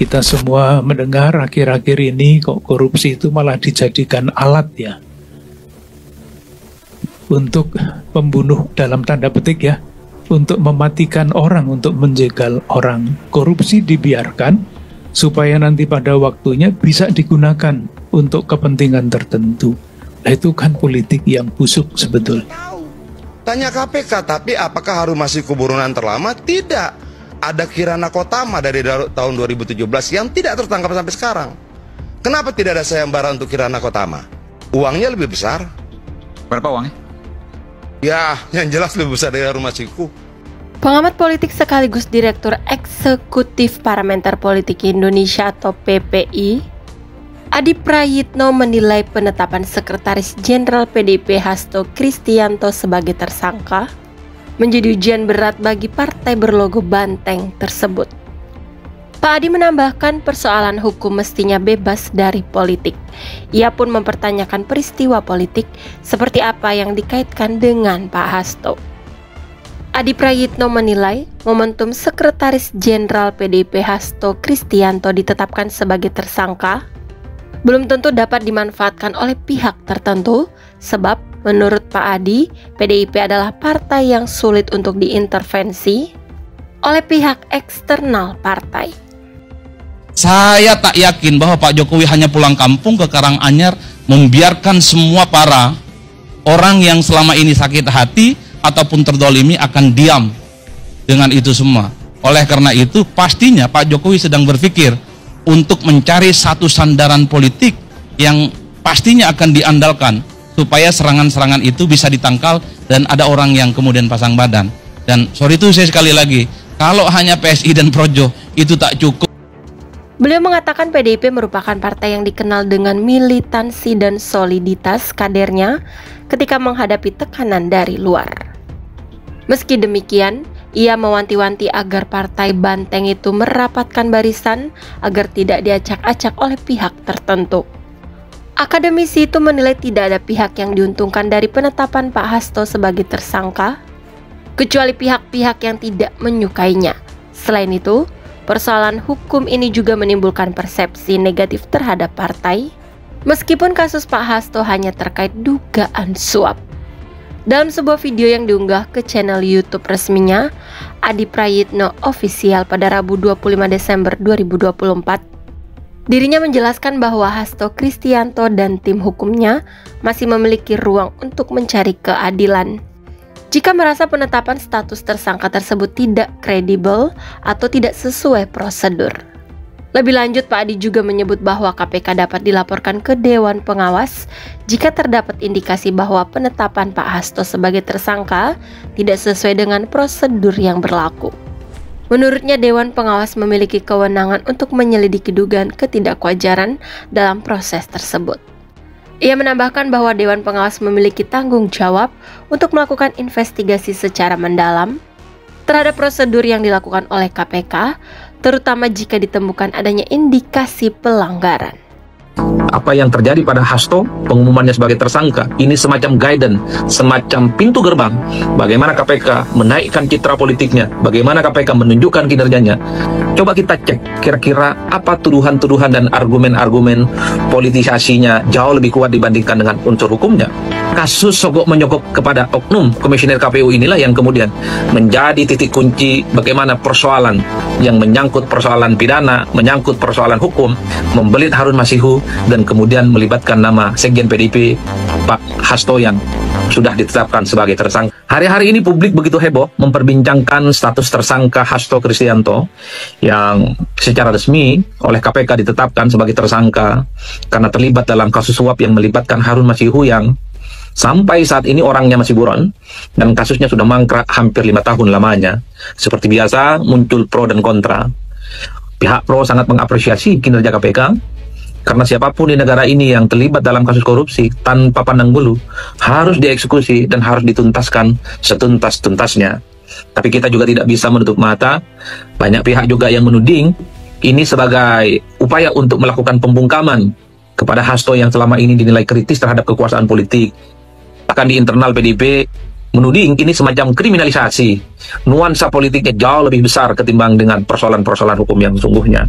kita semua mendengar akhir-akhir ini kok korupsi itu malah dijadikan alat ya untuk membunuh dalam tanda petik ya, untuk mematikan orang, untuk menjegal orang. Korupsi dibiarkan supaya nanti pada waktunya bisa digunakan untuk kepentingan tertentu. Nah, itu kan politik yang busuk sebetulnya. Tanya KPK, tapi apakah Harun Masiku buronan terlama? Tidak. Ada Kirana Kotama dari tahun 2017 yang tidak tertangkap sampai sekarang. Kenapa tidak ada sayembara untuk Kirana Kotama? Uangnya lebih besar. Berapa uangnya? Ya, yang jelas lebih besar dari Harun Masiku. Pengamat politik sekaligus Direktur Eksekutif Parameter Politik Indonesia atau PPI, Adi Prayitno menilai penetapan Sekretaris Jenderal PDIP Hasto Kristianto sebagai tersangka menjadi ujian berat bagi partai berlogo banteng tersebut. Pak Adi menambahkan persoalan hukum mestinya bebas dari politik. Ia pun mempertanyakan peristiwa politik seperti apa yang dikaitkan dengan Pak Hasto. Adi Prayitno menilai momentum Sekretaris Jenderal PDIP Hasto Kristianto ditetapkan sebagai tersangka belum tentu dapat dimanfaatkan oleh pihak tertentu, sebab menurut Pak Adi, PDIP adalah partai yang sulit untuk diintervensi oleh pihak eksternal partai. Saya tak yakin bahwa Pak Jokowi hanya pulang kampung ke Karanganyar membiarkan semua para orang yang selama ini sakit hati ataupun terdolimi akan diam dengan itu semua. Oleh karena itu pastinya Pak Jokowi sedang berpikir untuk mencari satu sandaran politik yang pastinya akan diandalkan supaya serangan-serangan itu bisa ditangkal dan ada orang yang kemudian pasang badan. Dan sorry itu saya sekali lagi, kalau hanya PSI dan Projo itu tak cukup. Beliau mengatakan PDIP merupakan partai yang dikenal dengan militansi dan soliditas kadernya ketika menghadapi tekanan dari luar. Meski demikian, ia mewanti-wanti agar partai banteng itu merapatkan barisan agar tidak diacak-acak oleh pihak tertentu. Akademisi itu menilai tidak ada pihak yang diuntungkan dari penetapan Pak Hasto sebagai tersangka, kecuali pihak-pihak yang tidak menyukainya. Selain itu, persoalan hukum ini juga menimbulkan persepsi negatif terhadap partai, meskipun kasus Pak Hasto hanya terkait dugaan suap. Dalam sebuah video yang diunggah ke channel YouTube resminya, Adi Prayitno Official pada Rabu 25 Desember 2024, dirinya menjelaskan bahwa Hasto Kristianto dan tim hukumnya masih memiliki ruang untuk mencari keadilan. Jika merasa penetapan status tersangka tersebut tidak kredibel atau tidak sesuai prosedur. Lebih lanjut, Pak Adi juga menyebut bahwa KPK dapat dilaporkan ke Dewan Pengawas jika terdapat indikasi bahwa penetapan Pak Hasto sebagai tersangka tidak sesuai dengan prosedur yang berlaku. Menurutnya, Dewan Pengawas memiliki kewenangan untuk menyelidiki dugaan ketidakwajaran dalam proses tersebut. Ia menambahkan bahwa Dewan Pengawas memiliki tanggung jawab untuk melakukan investigasi secara mendalam terhadap prosedur yang dilakukan oleh KPK, terutama jika ditemukan adanya indikasi pelanggaran. Apa yang terjadi pada Hasto, pengumumannya sebagai tersangka, ini semacam guidance, semacam pintu gerbang bagaimana KPK menaikkan citra politiknya, bagaimana KPK menunjukkan kinerjanya. Coba kita cek kira-kira apa tuduhan-tuduhan dan argumen-argumen politisasinya jauh lebih kuat dibandingkan dengan unsur hukumnya. Kasus sogok menyogok kepada oknum komisioner KPU inilah yang kemudian menjadi titik kunci bagaimana persoalan yang menyangkut persoalan pidana, menyangkut persoalan hukum, membelit Harun Masiku dan kemudian melibatkan nama Sekjen PDIP Pak Hasto yang sudah ditetapkan sebagai tersangka. Hari-hari ini publik begitu heboh memperbincangkan status tersangka Hasto Kristianto yang secara resmi oleh KPK ditetapkan sebagai tersangka karena terlibat dalam kasus suap yang melibatkan Harun Masiku yang sampai saat ini orangnya masih buron dan kasusnya sudah mangkrak hampir 5 tahun lamanya. Seperti biasa muncul pro dan kontra. Pihak pro sangat mengapresiasi kinerja KPK karena siapapun di negara ini yang terlibat dalam kasus korupsi tanpa pandang bulu harus dieksekusi dan harus dituntaskan setuntas-tuntasnya. Tapi kita juga tidak bisa menutup mata, banyak pihak juga yang menuding ini sebagai upaya untuk melakukan pembungkaman kepada Hasto yang selama ini dinilai kritis terhadap kekuasaan politik. Bahkan di internal PDIP menuding ini semacam kriminalisasi. Nuansa politiknya jauh lebih besar ketimbang dengan persoalan-persoalan hukum yang sesungguhnya.